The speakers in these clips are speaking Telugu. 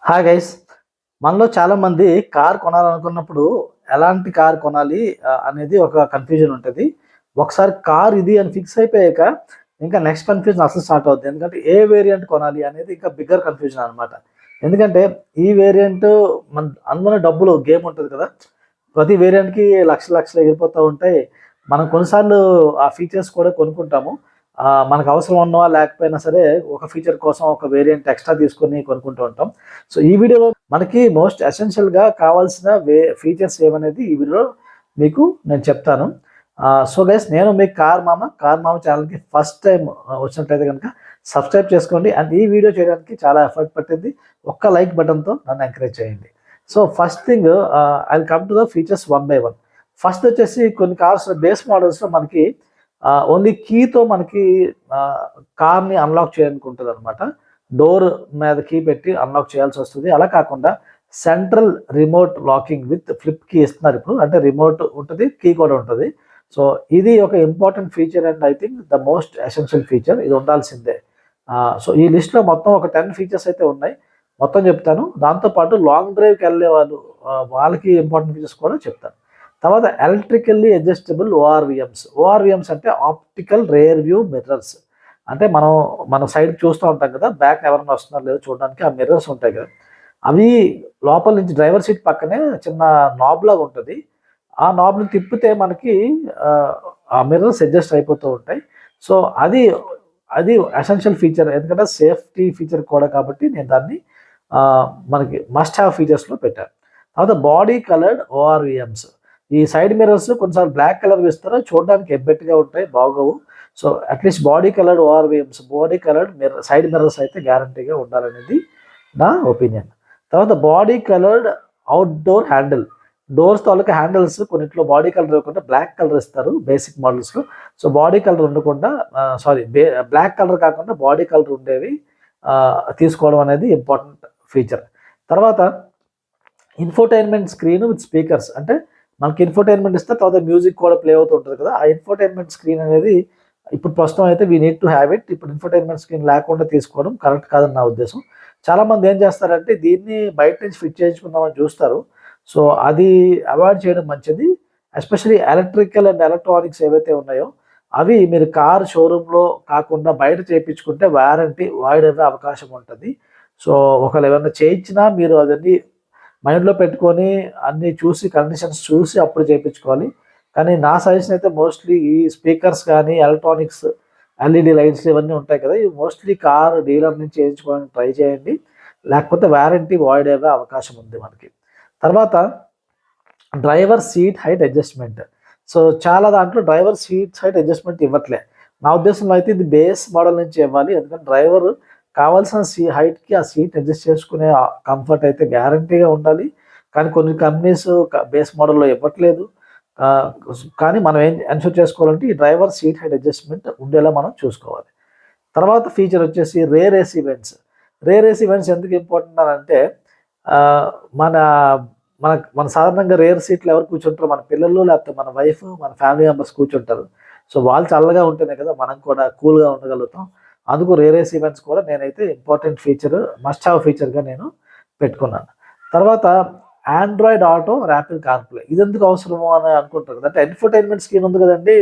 Hi guys. మనలో చాలామంది కార్ కొనాలనుకున్నప్పుడు ఎలాంటి కార్ కొనాలి అనేది ఒక కన్‌ఫ్యూజన్ ఉంటది. ఒకసారి కార్ ఇది అని ఫిక్స్ అయిపోయాక ఇంకా నెక్స్ట్ కన్‌ఫ్యూజన్ అసలు స్టార్ట్ అవుద్ది. ఎందుకంటే ఏ వేరియంట్ కొనాలి అనేది ఇంకా బిగ్గర్ కన్‌ఫ్యూజన్ అనమాట. ఎందుకంటే ఈ వేరియంట్ అందులోనే డబ్బులు గేమ్ ఉంటది కదా! ప్రతి వేరియంట్‌కి లక్షలు లక్షలు ఎగిరిపోతా ఉంటాయి. మనం కొన్నిసార్లు ఆ ఫీచర్స్ కూడా కొనుక్కుంటాము. మనకు అవసరం ఉన్నవా లేకపోయినా సరే ఒక ఫీచర్ కోసం ఒక వేరియంట్ ఎక్స్‌ట్రా తీసుకొని కొనుక్కుంటూ ఉంటాం. సో, ఈ వీడియోలో మనకి మోస్ట్ ఎసెన్షియల్‌గా కావాల్సిన ఫీచర్స్ ఏమనేది ఈ వీడియోలో మీకు నేను చెప్తాను. సో, గైస్ నేను మీ కార్ మామ ఛానల్‌కి ఫస్ట్ టైమ్ వచ్చినట్లయితే గనుక సబ్స్క్రైబ్ చేసుకోండి. అండ్ ఈ వీడియో చేయడానికి చాలా ఎఫర్ట్ పట్టింది. ఒక్క లైక్ బటన్‌తో నన్ను ఎంకరేజ్ చేయండి. So, first thing I will come to the features one by one. First వచ్చేసి కొన్ని కార్స్ బేస్ మోడల్స్‌లో మనకి ఓన్లీ కీతో మనకి కార్‌ని అన్‌లాక్ చేయడానికి ఉంటదనమాట. డోర్ మీద కీ పెట్టి అన్‌లాక్ చేయాల్సొస్తది. అలా కాకుండా central remote locking with flip key ఇస్తున్నారిప్పుడు. అంటే రిమోట్ ఉంటది, కీ కూడా ఉంటది. సో, ఇది ఒక important feature and I think the most essential feature. ఇది ఉండాల్సిందే. సో, ఈ లిస్ట్‌లో మొత్తం ఒక 10 ఫీచర్స్ అయితే ఉన్నాయి. మొత్తం చెప్తాను. దాంతో పాటు లాంగ్ డ్రైవ్‌కెళ్ళే వాళ్ళు వాళ్ళకి ఇంపార్టెంట్ ఫీచర్స్ కూడా చెప్తాను. తర్వాత ఎలక్ట్రికల్లీ అడ్జస్టబుల్ ఓఆర్‌వీఎమ్స్. ఓఆర్‌వీఎమ్స్ అంటే ఆప్టికల్ రియర్ వ్యూ మిర్రర్స్. అంటే మనం సైడ్ చూస్తూ ఉంటాం కదా! బ్యాక్ ఎవరైనా వస్తున్నారో లేదో చూడడానికి ఆ మిర్రర్స్ ఉంటాయి కదా! అవి లోపల నుంచి డ్రైవర్ సీట్ పక్కనే చిన్న నాబ్ లాగా ఉంటది. ఆ నాబ్‌ని తిప్పితే మనకి ఆ మిర్రర్స్ అడ్జస్ట్ అయిపోతూ ఉంటాయి. సో, అది అది ఎసెన్షియల్ ఫీచర్. ఎందుకంటే సేఫ్టీ ఫీచర్ కూడా కాబట్టి నేను దాన్ని మనకి మస్ట్ హావ్ ఫీచర్స్‌లో పెట్టాను. తర్వాత బాడీ కలర్డ్ ఓఆర్‌వీఎమ్స్. ఈ సైడ్ మిర్రర్స్ కొన్నిసార్లు బ్లాక్ కలర్‌వి ఇస్తారు. చూడడానికి ఎబ్బెట్టుగా ఉంటాయి. బాగోవు. So, at least body coloured ORVMs, body coloured side mirrors అయితే గ్యారంటీగా ఉండాలనేది నా ఒపీనియన్. తర్వాత body coloured outdoor handle. Doors తాలూకా హ్యాండిల్స్ కొన్నిట్లో బాడీ కలర్ ఇవ్వకుండా బ్లాక్ కలర్ ఇస్తారు బేసిక్ మోడల్స్‌లో. సో, బాడీ కలర్ ఉండకుండా సారీ బ్లాక్ కలర్ కాకుండా బాడీ కలర్ ఉండేవి తీసుకోవడం అనేది ఇంపార్టెంట్ ఫీచర్. తర్వాత ఇన్ఫోటైన్‌మెంట్ స్క్రీన్ విత్ స్పీకర్స్. అంటే మనకి ఇన్ఫోటైన్‌మెంట్ ఇస్తే తర్వాత మ్యూజిక్ కూడా ప్లే అవుతూ ఉంటది కదా! ఆ ఇన్ఫోటైన్‌మెంట్ స్క్రీన్ అనేది ఇప్పుడు ప్రస్తుతం అయితే we need to have it. ఇప్పుడు ఇన్ఫోటైన్‌మెంట్ స్క్రీన్ లేకుండా తీసుకోవడం కరెక్ట్ కాదని నా ఉద్దేశం. చాలామంది ఏం చేస్తారంటే దీన్ని బయట నుంచి ఫిట్ చేయించుకుందామని చూస్తారు. సో, అది అవాయిడ్ చేయడం మంచిది. ఎస్పెషల్లీ ఎలక్ట్రికల్ అండ్ ఎలక్ట్రానిక్స్ ఏవైతే ఉన్నాయో అవి మీరు కార్ షోరూమ్‌లో కాకుండా బయట చేపించుకుంటే వారంటీ వాయిడ్ అయ్యే అవకాశం ఉంటది. సో, ఒకవేళ ఏమన్నా చేయించినా మీరు అదన్నీ మైండ్‌లో పెట్టుకొని అన్నీ చూసి కండిషన్స్ చూసి అప్పుడు చేపించుకోవాలి. కానీ నా సజెషన్ అయితే మోస్ట్‌లీ ఈ స్పీకర్స్ గానీ, ఎలక్ట్రానిక్స్, ఎల్ఈడీ లైట్స్ ఇవన్నీ ఉంటాయి కదా! ఇవి మోస్ట్‌లీ కార్ డీలర్ నుంచి చేయించుకోవడానికి ట్రై చేయండి. లేకపోతే వారంటీ వాయిడ్ అయ్యే అవకాశం ఉంది మనకి. తర్వాత driver seat height adjustment. So, చాలా దాంట్లో డ్రైవర్ సీట్ హైట్ అడ్జస్ట్‌మెంట్ ఇవ్వట్లే. నా ఉద్దేశంలో అయితే ఇది బేస్ మోడల్ నుంచి ఇవ్వాలి. ఎందుకంటే డ్రైవర్ కావాల్సిన హైట్‌కి ఆ సీట్ అడ్జస్ట్ చేసుకునే కంఫర్ట్ అయితే గ్యారంటీగా ఉండాలి. కానీ కొన్ని కంపెనీస్ బేస్ మోడల్‌లో ఇవ్వట్లేదు. ఆహ్, కానీ మనం ఏం ఎన్‌ష్యూర్ చేసుకోవాలంటే ఈ డ్రైవర్ సీట్ హైట్ అడ్జస్ట్‌మెంట్ ఉండేలా మనం చూసుకోవాలి. తర్వాత ఫీచర్ వచ్చేసి rare AC events. Rare AC events ఎందుకు ఇంపార్టెంట్ అనంటే ఆహ్, మన మన మన సాధారణంగా రేర్ సీట్‌లో ఎవరు కూర్చుంటారో మన పిల్లలు లేకపోతే మన వైఫ్, మన ఫ్యామిలీ మెంబర్స్ కూర్చుంటారు. సో, వాళ్ళు చల్లగా ఉంటేనే కదా మనం కూడా కూల్‌గా ఉండగలుగుతాం. అందుకు రేర్ ఏసీ ఈవెంట్స్ కూడా నేనైతే ఇంపార్టెంట్ ఫీచర్, మస్ట్ హావ్ ఫీచర్‌గా నేను పెట్టుకున్నాను. తర్వాత ఆండ్రాయిడ్ ఆటో, యాపిల్ కార్‌ప్లే ఇదెందుకు అవసరము అని అనుకుంటారు కదా! అంటే ఇన్ఫోటైన్‌మెంట్ స్క్రీన్ ఉంది కదండీ!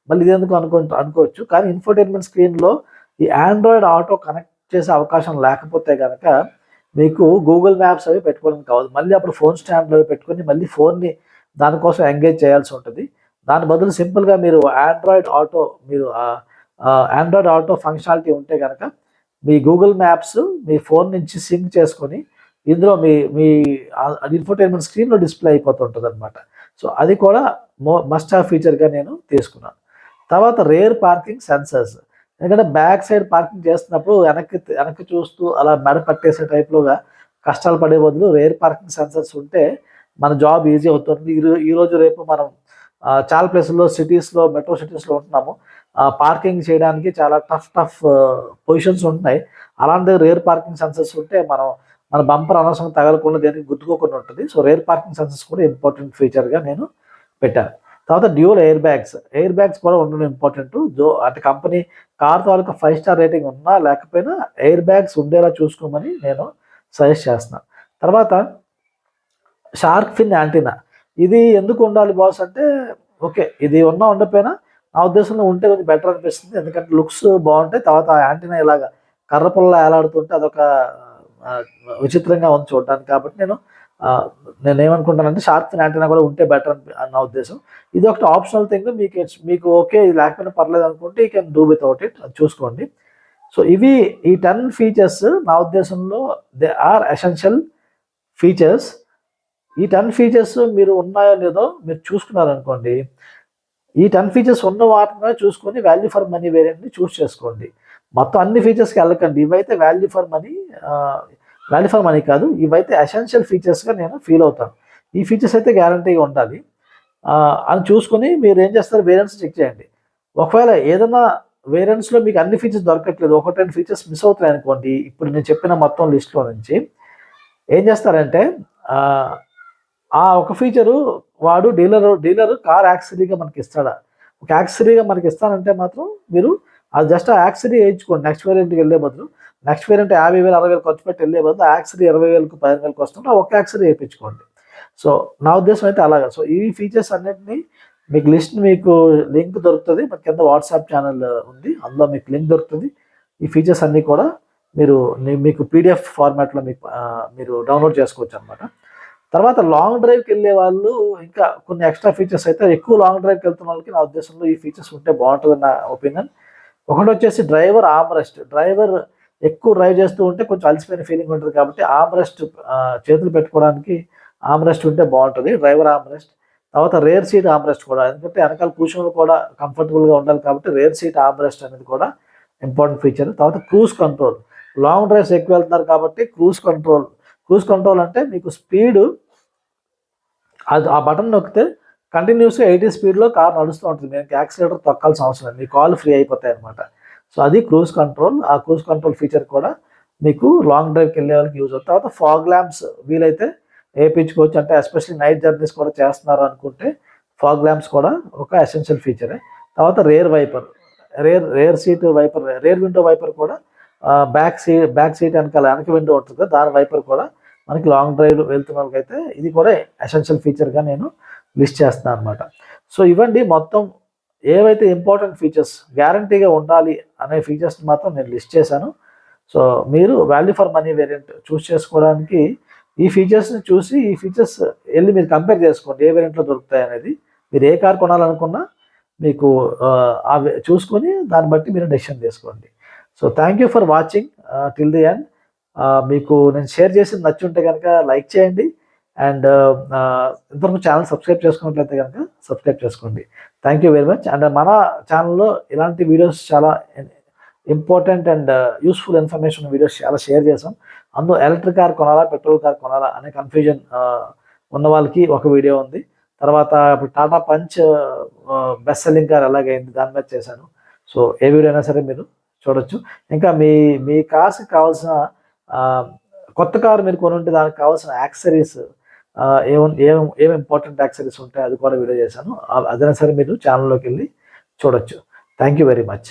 మళ్ళీ ఇదెందుకు అనుకోవచ్చు. కానీ ఇన్ఫోటైన్‌మెంట్ స్క్రీన్‌లో ఈ ఆండ్రాయిడ్ ఆటో కనెక్ట్ చేసే అవకాశం లేకపోతే గనక మీకు గూగుల్ మ్యాప్స్ అవి పెట్టుకోవడానికి అవ్వదు. మళ్ళీ అప్పుడు ఫోన్ స్టాండ్‌లో పెట్టుకొని మళ్ళీ ఫోన్‌ని దానికోసం ఎంగేజ్ చేయాల్సి ఉంటది. దాని బదులు సింపుల్‌గా మీరు ఆండ్రాయిడ్ ఆటో ఫంక్షనాలిటీ ఉంటే గనక మీ గూగుల్ మ్యాప్స్ మీ ఫోన్ నుంచి సింక్ చేసుకొని ఇందులో మీ మీ ఇన్ఫోటైన్‌మెంట్ స్క్రీన్‌లో డిస్‌ప్లే అయిపోతుంటదనమాట. సో, అది కూడా మస్ట్ హావ్ ఫీచర్‌గా నేను తీసుకున్నాను. తర్వాత రేర్ పార్కింగ్ సెన్సర్స్. ఎందుకంటే బ్యాక్ సైడ్ పార్కింగ్ చేస్తున్నప్పుడు వెనక్కి చూస్తూ అలా మెడ పట్టేసే టైప్‌లోగా కష్టాలు పడే బదులు రేర్ పార్కింగ్ సెన్సర్స్ ఉంటే మన జాబ్ ఈజీ అవుతుంది. ఈరోజు రేపు మనం చాలా ప్లేసుల్లో సిటీస్‌లో, మెట్రో సిటీస్‌లో ఉంటున్నాము. పార్కింగ్ చేయడానికి చాలా టఫ్ పొజిషన్స్ ఉంటున్నాయి. అలాంటి రేర్ పార్కింగ్ సెన్సర్స్ ఉంటే మన బంపర్ అనవసరంగా తగలకుండా దేనికి గుద్దుకోకుండా ఉంటది. సో, రేర్ పార్కింగ్ సెన్సర్స్ కూడా ఇంపార్టెంట్ ఫీచర్‌గా నేను పెట్టాను. తర్వాత dual air bags. Air bags కూడా ఉండడం ఇంపార్టెంటు. అంటే కంపెనీ కార్ తాలూకా 5 స్టార్ రేటింగ్ ఉన్నా లేకపోయినా ఎయిర్ బ్యాగ్స్ ఉండేలా చూసుకోమని నేను సజెస్ట్ చేస్తున్నాను. తర్వాత షార్క్ ఫిన్ యాంటీనా. ఇది ఎందుకు ఉండాలి బాస్ అంటే, ఓకే ఇది ఉండకపోయినా నా ఉద్దేశంలో ఉంటే కొంచెం బెటర్ అనిపిస్తుంది. ఎందుకంటే లుక్స్ బాగుంటాయి. తర్వాత ఆ యాంటీనా ఇలాగా కర్ర పుల్ల ఏలాడుతుంటే అదొక విచిత్రంగా ఉంది చూడడానికి. కాబట్టి నేనేమనుకుంటానంటే షార్క్ ఫిన్ యాంటీనా కూడా ఉంటే బెటర్ అని నా ఉద్దేశం. ఇది ఒకటి ఆప్షనల్ థింగ్. మీకు ఓకే ఇది లేకపోయినా పర్లేదు అనుకుంటే you can do without it, అది చూసుకోండి. సో ఇవి ఈ 10 ఫీచర్స్ నా ఉద్దేశంలో దే ఆర్ ఎసెన్షియల్ ఫీచర్స్. ఈ 10 ఫీచర్స్ మీరు ఉన్నాయో లేదో మీరు చూసుకున్నారనుకోండి, ఈ 10 ఫీచర్స్ ఉన్న వాటిని చూసుకొని వాల్యూ ఫర్ మనీ వేరియంట్ని చూస్ చేసుకోండి. మొత్తం అన్ని ఫీచర్స్కి వెళ్ళకండి. ఇవైతే వాల్యూ ఫర్ మనీ కాదు, ఇవైతే ఎసెన్షియల్ ఫీచర్స్గా నేను ఫీల్ అవుతాను. ఈ ఫీచర్స్ అయితే గ్యారంటీగా ఉండాలి అని చూసుకొని మీరు ఏం చేస్తారు, వేరియంట్స్ చెక్ చేయండి. ఒకవేళ ఏదైనా వేరియంట్స్లో మీకు అన్ని ఫీచర్స్ దొరకట్లేదు, 1-2 ఫీచర్స్ మిస్ అవుతున్నాయి అనుకోండి, ఇప్పుడు నేను చెప్పిన మొత్తం లిస్ట్లో నుంచి ఏం చేస్తారంటే ఆ ఒక ఫీచరు వాడు డీలరు కార్ యాక్సరీగా మనకి ఇస్తాడా? ఒక యాక్సరీగా మనకి ఇస్తానంటే మాత్రం మీరు అది జస్ట్ ఆ యాక్సరీ వేయించుకోండి. నెక్స్ట్ వేరియంట్కి వెళ్ళే బదులు, నెక్స్ట్ వేరియంట్ 50,000 60,000 ఖర్చు పెట్టి వెళ్ళే బదులు ఆ యాక్సరీ 20,000కు 15,000కి వస్తుంటే ఒక యాక్సరీ వేయించుకోండి. సో నా ఉద్దేశం అయితే అలాగా. సో ఈ ఫీచర్స్ అన్నింటినీ మీకు లిస్ట్, మీకు లింక్ దొరుకుతుంది. మన కింద వాట్సాప్ ఛానల్ ఉంది, అందులో మీకు లింక్ దొరుకుతుంది. ఈ ఫీచర్స్ అన్నీ కూడా మీకు పీడిఎఫ్ ఫార్మాట్లో మీరు డౌన్లోడ్ చేసుకోవచ్చు అనమాట. తర్వాత లాంగ్ డ్రైవ్కి వెళ్ళే వాళ్ళు ఇంకా కొన్ని ఎక్స్ట్రా ఫీచర్స్ అయితే, ఎక్కువ లాంగ్ డ్రైవ్కి వెళ్తున్న వాళ్ళకి నా ఉద్దేశంలో ఈ ఫీచర్స్ ఉంటే బాగుంటుంది నా ఒపీనియన్. ఒకటి వచ్చేసి డ్రైవర్ ఆర్మ్రెస్ట్. డ్రైవర్ ఎక్కువ డ్రైవ్ చేస్తూ ఉంటే కొంచెం అలసిపోయిన ఫీలింగ్ ఉంటుంది కాబట్టి ఆర్మ్రెస్ట్, చేతులు పెట్టుకోవడానికి ఆర్మ్రెస్ట్ ఉంటే బాగుంటుంది, డ్రైవర్ ఆర్మ్రెస్ట్. తర్వాత రేర్ సీట్ ఆర్మ్రెస్ట్ కూడా, ఎందుకంటే వెనకాల కూర్చొని కూడా కంఫర్టబుల్గా ఉండాలి కాబట్టి రేర్ సీట్ ఆర్మ్రెస్ట్ అనేది కూడా ఇంపార్టెంట్ ఫీచర్. తర్వాత క్రూజ్ కంట్రోల్. లాంగ్ డ్రైవ్స్ ఎక్కువ వెళ్తున్నారు కాబట్టి క్రూజ్ కంట్రోల్ అంటే మీకు స్పీడు, అది ఆ బటన్ నొక్కితే కంటిన్యూస్గా 80 స్పీడ్లో కార్ నడుస్తూ ఉంటుంది. మీకు యాక్సిలేటర్ తొక్కాల్సిన అవసరం లేదు, మీ కాళ్ళు ఫ్రీ అయిపోతాయి అనమాట. సో అది క్రూజ్ కంట్రోల్. ఆ క్రూజ్ కంట్రోల్ ఫీచర్ కూడా మీకు లాంగ్ డ్రైవ్కి వెళ్ళే వాళ్ళకి యూజ్ అవుతుంది. తర్వాత ఫాగ్ ల్యాంప్స్ వీలైతే వేయించుకోవచ్చు. అంటే ఎస్పెషల్లీ నైట్ జర్నీస్ కూడా చేస్తున్నారు అనుకుంటే ఫాగ్ ల్యాంప్స్ కూడా ఒక ఎసెన్షియల్ ఫీచరే. తర్వాత రేర్ విండో వైపర్ కూడా బ్యాక్ సీట్ వెనక విండో ఉంటుంది కదా, దాని వైపర్ కూడా మనకి లాంగ్ డ్రైవ్ వెళ్తున్న వాళ్ళకైతే ఇది కూడా ఎసెన్షియల్ ఫీచర్గా నేను లిస్ట్ చేస్తున్నాను అనమాట. సో ఇవ్వండి మొత్తం ఏవైతే ఇంపార్టెంట్ ఫీచర్స్ గ్యారంటీగా ఉండాలి అనే ఫీచర్స్ని మాత్రం నేను లిస్ట్ చేశాను. సో మీరు వాల్యూ ఫర్ మనీ వేరియంట్ చూస్ చేసుకోవడానికి ఈ ఫీచర్స్ని చూసి, ఈ ఫీచర్స్ వెళ్ళి మీరు కంపేర్ చేసుకోండి ఏ వేరియంట్లో దొరుకుతాయి అనేది. మీరు ఏ కార్ కొనాలనుకున్నా మీకు చూసుకొని దాన్ని బట్టి మీరు డెసిషన్ తీసుకోండి. So thank you for watching till the end. మీకు నేను షేర్ చేసి నచ్చి ఉంటే కనుక లైక్ చేయండి, అండ్ ఇంతవరకు ఛానల్ సబ్స్క్రైబ్ చేసుకున్నట్లయితే కనుక సబ్స్క్రైబ్ చేసుకోండి. Thank you very much. And మన ఛానల్లో ఇలాంటి వీడియోస్ చాలా important and useful information videos చాలా షేర్ చేసాం. అందులో ఎలక్ట్రిక్ కార్ కొనాలా, పెట్రోల్ కార్ కొనాలా అనే కన్ఫ్యూజన్ ఉన్న వాళ్ళకి ఒక వీడియో ఉంది. తర్వాత ఇప్పుడు Tata Punch best selling car ఎలాగైంది దాని మీద చేశాను. సో ఏ వీడియో అయినా సరే మీరు చూడొచ్చు. ఇంకా మీ కార్స్కి కావాల్సిన కొత్త కారు మీరు కొనుంటే దానికి కావాల్సిన యాక్సరీస్ ఏం ఇంపార్టెంట్ యాక్సరీస్ ఉంటాయి అది కూడా వీడియో చేశాను. అదైనా సరే మీరు ఛానల్లోకి వెళ్ళి చూడొచ్చు. Thank you very much.